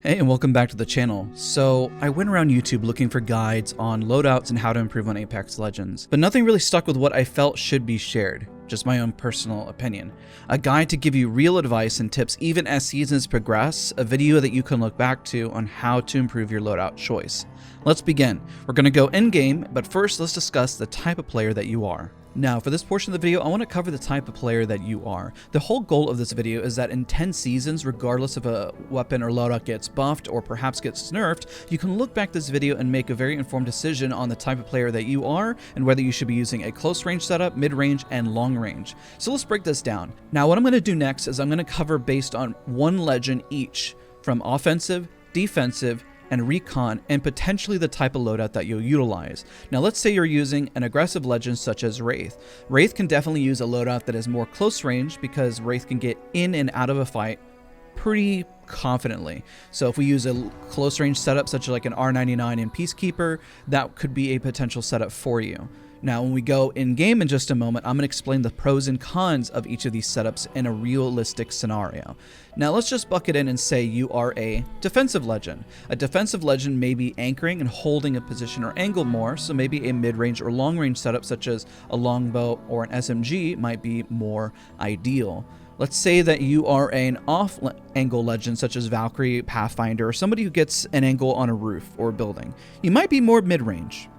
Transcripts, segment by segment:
Hey, and welcome back to the channel. So I went around YouTube looking for guides on loadouts and how to improve on Apex Legends, but nothing really stuck with what I felt should be shared, just my own personal opinion. A guide to give you real advice and tips even as seasons progress, a video that you can look back to on how to improve your loadout choice. Let's begin. We're going to go in-game, but first let's discuss the type of player that you are. Now, for this portion of the video, I want to cover the type of player that you are. The whole goal of this video is that in 10 seasons, regardless if a weapon or loadout gets buffed or perhaps gets nerfed, you can look back this video and make a very informed decision on the type of player that you are and whether you should be using a close range setup, mid range, and long range. So let's break this down. Now, what I'm going to do next is I'm going to cover based on one legend each, from offensive, defensive, and recon, and potentially the type of loadout that you'll utilize. Now let's say you're using an aggressive legend such as Wraith. Wraith can definitely use a loadout that is more close range because Wraith can get in and out of a fight pretty confidently. So if we use a close range setup such as like an R99 in Peacekeeper, that could be a potential setup for you. Now, when we go in-game in just a moment, I'm going to explain the pros and cons of each of these setups in a realistic scenario. Now, let's just bucket in and say you are a defensive legend. A defensive legend may be anchoring and holding a position or angle more, so maybe a mid-range or long-range setup such as a longbow or an SMG might be more ideal. Let's say that you are an off-angle legend such as Valkyrie, Pathfinder, or somebody who gets an angle on a roof or a building. You might be more mid-range.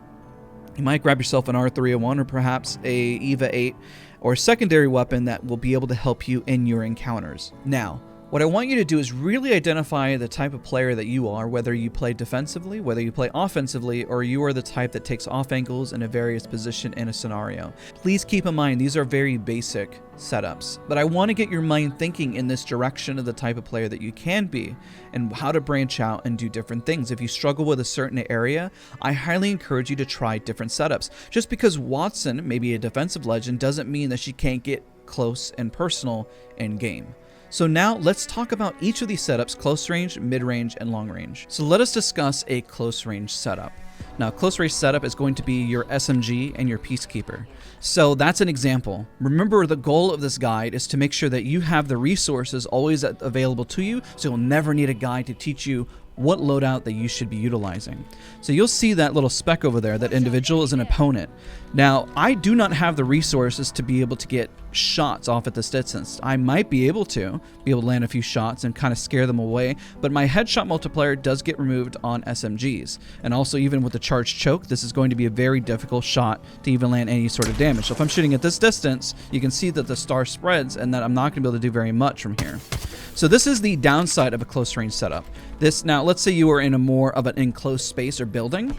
You might grab yourself an R301 or perhaps a EVA 8 or a secondary weapon that will be able to help you in your encounters. Now, what I want you to do is really identify the type of player that you are, whether you play defensively, whether you play offensively, or you are the type that takes off angles in a various position in a scenario. Please keep in mind these are very basic setups, but I want to get your mind thinking in this direction of the type of player that you can be and how to branch out and do different things. If you struggle with a certain area, I highly encourage you to try different setups. Just because Watson may be a defensive legend doesn't mean that she can't get close and personal in game. So now let's talk about each of these setups: close range, mid range, and long range. So let us discuss a close range setup. Now, close range setup is going to be your SMG and your Peacekeeper. So that's an example. Remember, the goal of this guide is to make sure that you have the resources always available to you, so you'll never need a guide to teach you what loadout that you should be utilizing. So you'll see that little speck over there. That individual is an opponent. Now, I do not have the resources to be able to get shots off at this distance. I might be able to land a few shots and kind of scare them away, but my headshot multiplier does get removed on SMGs. And also, even with the charged choke, this is going to be a very difficult shot to even land any sort of damage. So if I'm shooting at this distance, you can see that the star spreads and that I'm not going to be able to do very much from here. So this is the downside of a close range setup. Now, let's say you are in a more of an enclosed space or building.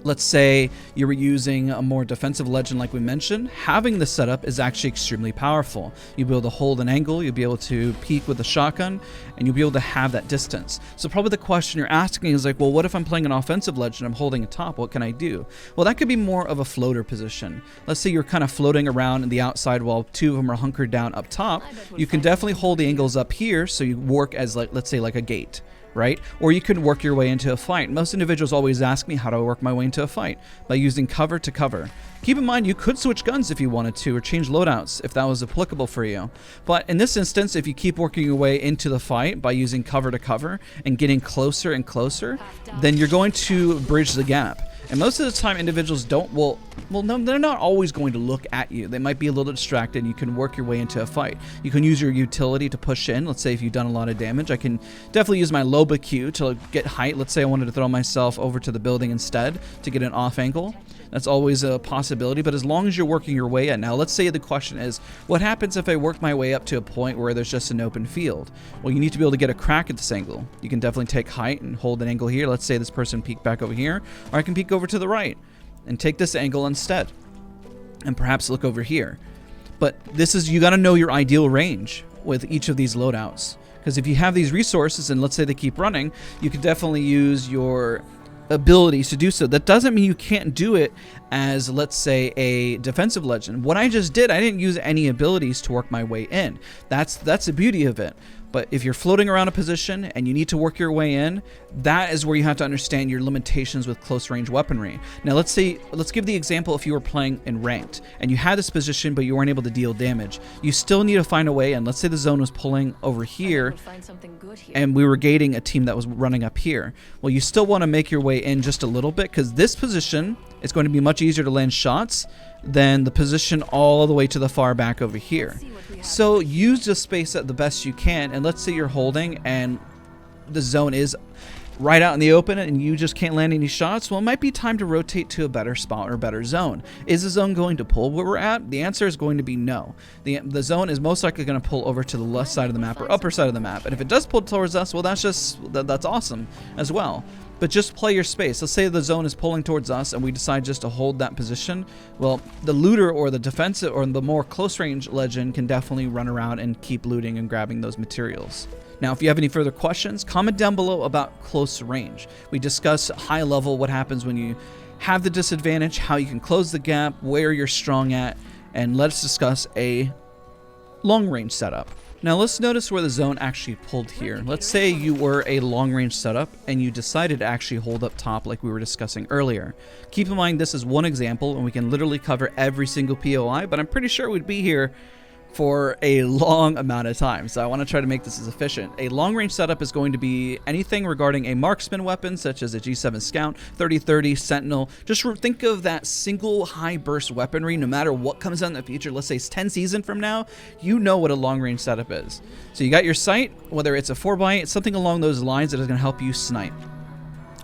Let's say you were using a more defensive legend like we mentioned. Having this setup is actually extremely powerful. You'll be able to hold an angle, you'll be able to peek with a shotgun, and you'll be able to have that distance. So probably the question you're asking is like, well, what if I'm playing an offensive legend, I'm holding a top, what can I do? Well, that could be more of a floater position. Let's say you're kind of floating around in the outside while two of them are hunkered down up top. You can definitely hold the angles up here so you work as, like, let's say like a gate. Right? Or you could work your way into a fight. Most individuals always ask me, how do I work my way into a fight? By using cover to cover. Keep in mind, you could switch guns if you wanted to, or change loadouts if that was applicable for you. But in this instance, if you keep working your way into the fight by using cover to cover and getting closer and closer, then you're going to bridge the gap. And most of the time, individuals don't, well, no, they're not always going to look at you. They might be a little distracted, and you can work your way into a fight. You can use your utility to push in. Let's say if you've done a lot of damage, I can definitely use my Loba Q to get height. Let's say I wanted to throw myself over to the building instead to get an off angle. That's always a possibility, but as long as you're working your way in. Now, let's say the question is, what happens if I work my way up to a point where there's just an open field? Well, you need to be able to get a crack at this angle. You can definitely take height and hold an angle here. Let's say this person peek back over here, or I can peek over to the right and take this angle instead and perhaps look over here. But this is, you got to know your ideal range with each of these loadouts, because if you have these resources and let's say they keep running, you can definitely use your abilities to do so. That doesn't mean you can't do it as, let's say, a defensive legend. What I just did, I didn't use any abilities to work my way in. That's the beauty of it. But if you're floating around a position and you need to work your way in, that is where you have to understand your limitations with close range weaponry. Now let's give the example if you were playing in ranked and you had this position but you weren't able to deal damage. You still need to find a way in. Let's say the zone was pulling over here and we were gating a team that was running up here. Well, you still want to make your way in just a little bit, because this position is going to be much easier to land shots than the position all the way to the far back over here. So use the space at the best you can, and let's say you're holding and the zone is right out in the open and you just can't land any shots. Well, it might be time to rotate to a better spot or a better zone. Is the zone going to pull where we're at? The answer is going to be no. The zone is most likely going to pull over to the left side of the map or upper side of the map, and if it does pull towards us, well, that's awesome as well. But just play your space. Let's say the zone is pulling towards us and we decide just to hold that position. Well, the looter or the defensive or the more close range legend can definitely run around and keep looting and grabbing those materials. Now, if you have any further questions, comment down below about close range. We discuss high level what happens when you have the disadvantage, how you can close the gap, where you're strong at, and let's discuss a long range setup. Now let's notice where the zone actually pulled here. Let's say you were a long range setup and you decided to actually hold up top like we were discussing earlier. Keep in mind this is one example and we can literally cover every single POI, but I'm pretty sure we'd be here for a long amount of time, so I want to try to make this as efficient. A long range setup is going to be anything regarding a marksman weapon such as a G7 Scout, 30-30, Sentinel. Just think of that single high burst weaponry no matter what comes out in the future. Let's say it's 10 seasons from now, you know what a long range setup is. So you got your sight, whether it's a 4x, something along those lines that is going to help you snipe.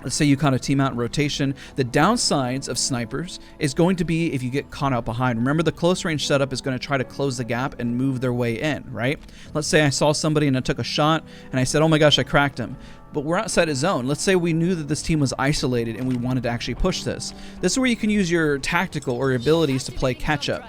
Let's say you kind of team out in rotation. The downsides of snipers is going to be if you get caught out behind. Remember, the close range setup is going to try to close the gap and move their way in, right? Let's say I saw somebody and I took a shot and I said, oh my gosh, I cracked him. But we're outside a zone. Let's say we knew that this team was isolated and we wanted to actually push this. This is where you can use your tactical or your abilities to play catch up.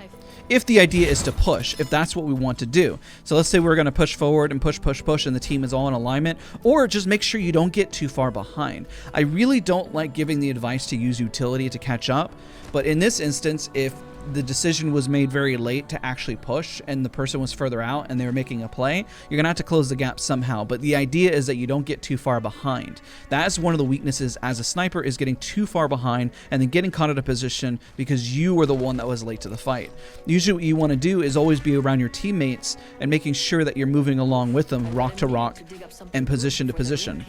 If the idea is to push, if that's what we want to do. So let's say we're going to push forward and push and the team is all in alignment, or just make sure you don't get too far behind. I really don't like giving the advice to use utility to catch up, but in this instance, if the decision was made very late to actually push and the person was further out and they were making a play, you're gonna have to close the gap somehow. But the idea is that you don't get too far behind. That is one of the weaknesses as a sniper, is getting too far behind and then getting caught at a position because you were the one that was late to the fight. Usually what you want to do is always be around your teammates and making sure that you're moving along with them, rock to rock and position to position.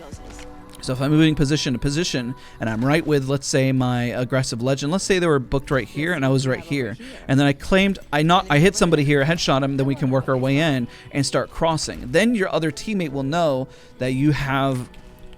So if I'm moving position to position and I'm right with, let's say, my aggressive legend, let's say they were booked right here and I was right here, and then I claimed I hit somebody here, I headshot him, then we can work our way in and start crossing. Then your other teammate will know that you have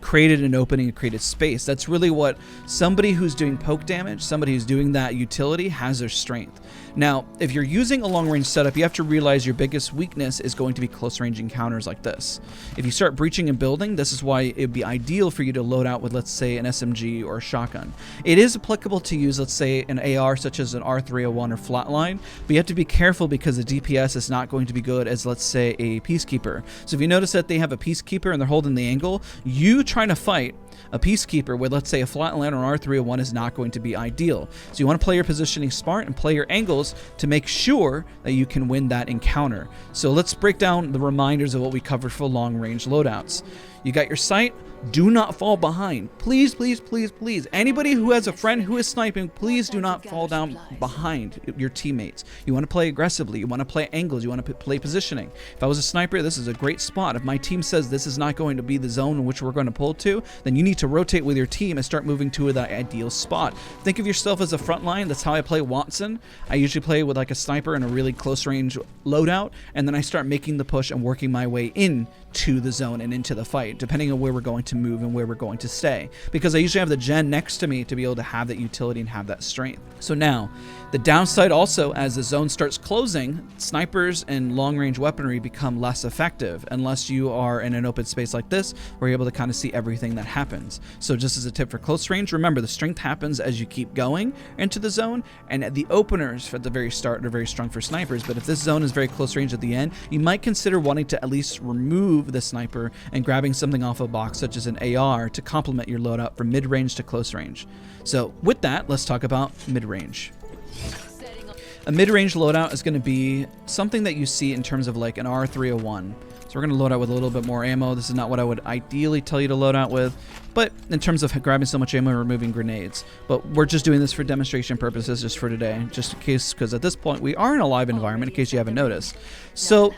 created an opening and created space. That's really what somebody who's doing poke damage, somebody who's doing that utility, has their strength. Now, if you're using a long range setup, you have to realize your biggest weakness is going to be close range encounters like this. If you start breaching and building, this is why it'd be ideal for you to load out with, let's say, an SMG or a shotgun. It is applicable to use, let's say, an AR such as an R301 or Flatline, but you have to be careful because the DPS is not going to be good as, let's say, a Peacekeeper. So if you notice that they have a Peacekeeper and they're holding the angle, you trying to fight a Peacekeeper with, let's say, a Flatline or an R301 is not going to be ideal. So you want to play your positioning smart and play your angles to make sure that you can win that encounter. So let's break down the reminders of what we covered for long range loadouts. You got your sight. Do not fall behind. Please, please, please, please. Anybody who has a friend who is sniping, please do not fall down behind your teammates. You want to play aggressively. You want to play angles. You want to play positioning. If I was a sniper, this is a great spot. If my team says this is not going to be the zone in which we're going to pull to, then you need to rotate with your team and start moving to that ideal spot. Think of yourself as a front line. That's how I play Watson. I usually play with like a sniper in a really close range loadout, and then I start making the push and working my way in to the zone and into the fight, depending on where we're going to move and where we're going to stay, because I usually have the gen next to me to be able to have that utility and have that strength. So now, the downside also, as the zone starts closing, snipers and long-range weaponry become less effective unless you are in an open space like this where you're able to kind of see everything that happens. So just as a tip for close range, remember the strength happens as you keep going into the zone, and at the openers at the very start are very strong for snipers, but if this zone is very close range at the end, you might consider wanting to at least remove the sniper and grabbing something off a box such as an AR to complement your loadout from mid-range to close range. So with that, let's talk about mid-range. A mid-range loadout is going to be something that you see in terms of like an R301. So we're going to load out with a little bit more ammo. This is not what I would ideally tell you to load out with, but in terms of grabbing so much ammo and removing grenades. But we're just doing this for demonstration purposes just for today, just in case, because at this point we are in a live environment in case you haven't noticed. So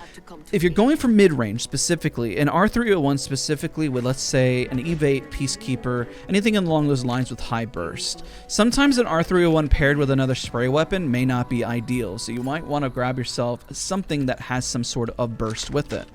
if you're going for mid-range specifically, in R301 specifically with, let's say, an Evade, Peacekeeper, anything along those lines with high burst, sometimes an R301 paired with another spray weapon may not be ideal. So you might want to grab yourself something that has some sort of burst with it.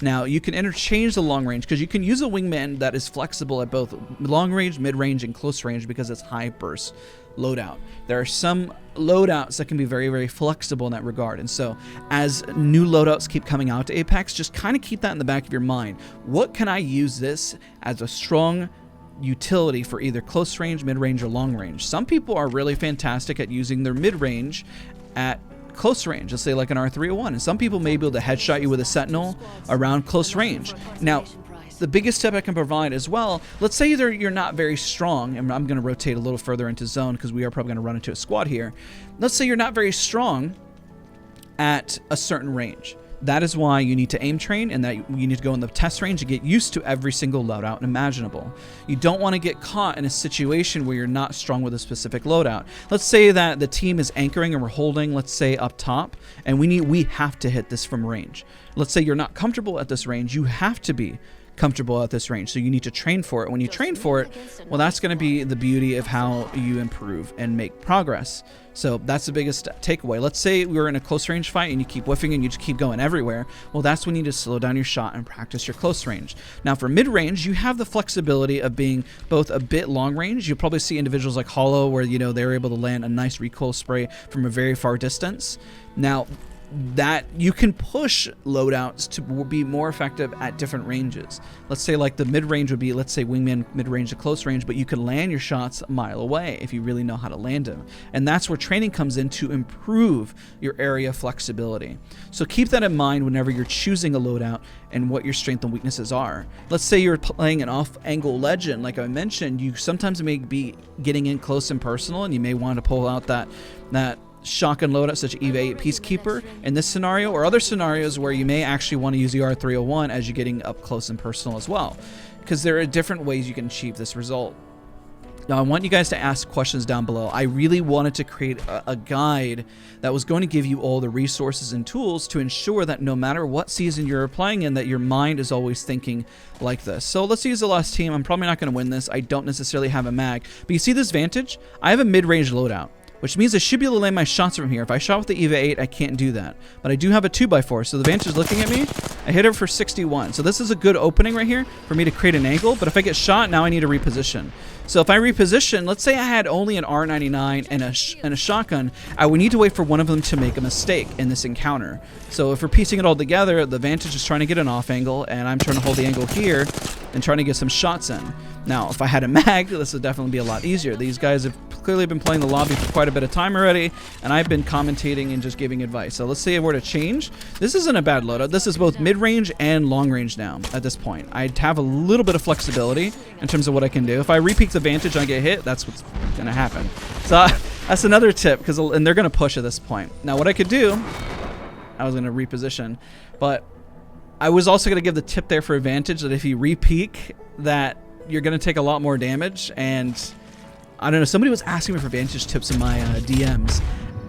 Now, you can interchange the long range because you can use a wingman that is flexible at both long range, mid range, and close range because it's high burst loadout. There are some loadouts that can be very, very flexible in that regard. And so as new loadouts keep coming out to Apex, just kind of keep that in the back of your mind. What can I use this as a strong utility for either close range, mid range, or long range? Some people are really fantastic at using their mid range at close range, let's say like an R301, and some people may be able to headshot you with a Sentinel around close range. Now, the biggest tip I can provide as well, let's say you're not very strong, and I'm going to rotate a little further into zone because we are probably going to run into a squad here. Let's say you're not very strong at a certain range. That is why you need to aim train and that you need to go in the test range and get used to every single loadout imaginable. You don't want to get caught in a situation where you're not strong with a specific loadout. Let's say that the team is anchoring and we're holding, let's say, up top, and we have to hit this from range. Let's say you're not comfortable at this range. You have to be comfortable at this range, so you need to train for it. When you train for it, well, that's going to be the beauty of how you improve and make progress. So that's the biggest takeaway. Let's say we're in a close range fight and you keep whiffing and you just keep going everywhere. Well, that's when you need to slow down your shot and practice your close range. Now for mid range, you have the flexibility of being both a bit long range. You'll probably see individuals like Hollow where, you know, they're able to land a nice recoil spray from a very far distance. Now, that you can push loadouts to be more effective at different ranges. Let's say like the mid-range would be, let's say, wingman mid-range to close range, but you can land your shots a mile away if you really know how to land them. And that's where training comes in to improve your area flexibility. So keep that in mind whenever you're choosing a loadout and what your strengths and weaknesses are. Let's say you're playing an off-angle legend, like I mentioned, you sometimes may be getting in close and personal, and you may want to pull out that shotgun loadout such as Eva Peacekeeper in this scenario, or other scenarios where you may actually want to use the R301 as you're getting up close and personal as well, because there are different ways you can achieve this result. Now, I want you guys to ask questions down below. I really wanted to create a guide that was going to give you all the resources and tools to ensure that no matter what season you're playing in, that your mind is always thinking like this. So let's use the last team. I'm probably not going to win this. I don't necessarily have a mag, but you see this Vantage? I have a mid-range loadout, which means I should be able to land my shots from here. If I shot with the EVA 8, I can't do that. But I do have a 2x4, so the Vantage is looking at me. I hit her for 61. So this is a good opening right here for me to create an angle, but if I get shot, now I need to reposition. So if I reposition, let's say I had only an R99 and a shotgun, I would need to wait for one of them to make a mistake in this encounter. So if we're piecing it all together, the Vantage is trying to get an off angle, and I'm trying to hold the angle here and trying to get some shots in. Now, if I had a mag, this would definitely be a lot easier. These guys have clearly been playing the lobby for quite a bit of time already, and I've been commentating and just giving advice. So let's say I were to change. This isn't a bad loadout. This is both mid-range and long-range now at this point. I'd have a little bit of flexibility in terms of what I can do. If I repeat the Vantage and I get hit, that's what's going to happen. So that's another tip, and they're going to push at this point. Now, what I could do, I was going to reposition, but I was also going to give the tip there for Vantage that if you re-peek, that you're going to take a lot more damage. And I don't know, somebody was asking me for Vantage tips in my DMs,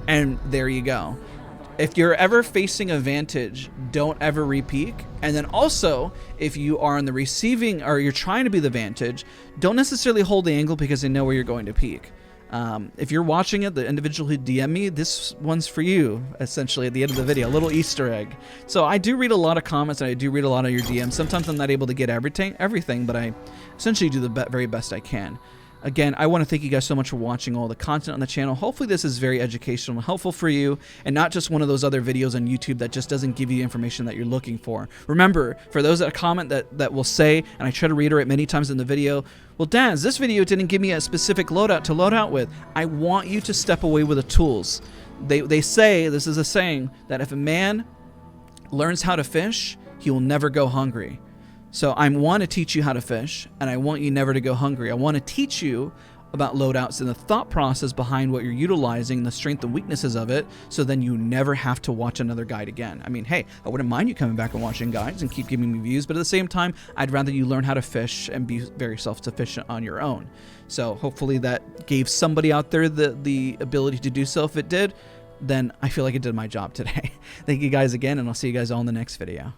and there you go. If you're ever facing a Vantage, don't ever re-peek. And then also, if you are on the receiving, or you're trying to be the Vantage, don't necessarily hold the angle because they know where you're going to peek. If you're watching it, the individual who DM me, this one's for you, essentially, at the end of the video, a little Easter egg. So I do read a lot of comments, and I do read a lot of your DMs. Sometimes I'm not able to get everything, but I essentially do the very best I can. Again, I want to thank you guys so much for watching all the content on the channel. Hopefully this is very educational and helpful for you, and not just one of those other videos on YouTube that just doesn't give you the information that you're looking for. Remember, for those that comment that will say, and I try to reiterate many times in the video, well, Daz, this video didn't give me a specific loadout to load out with. I want you to step away with the tools. They say, this is a saying, that if a man learns how to fish, he will never go hungry. So I want to teach you how to fish, and I want you never to go hungry. I want to teach you about loadouts and the thought process behind what you're utilizing, the strength and weaknesses of it, so then you never have to watch another guide again. I mean, hey, I wouldn't mind you coming back and watching guides and keep giving me views, but at the same time, I'd rather you learn how to fish and be very self-sufficient on your own. So hopefully that gave somebody out there the ability to do so. If it did, then I feel like it did my job today. Thank you guys again, and I'll see you guys all in the next video.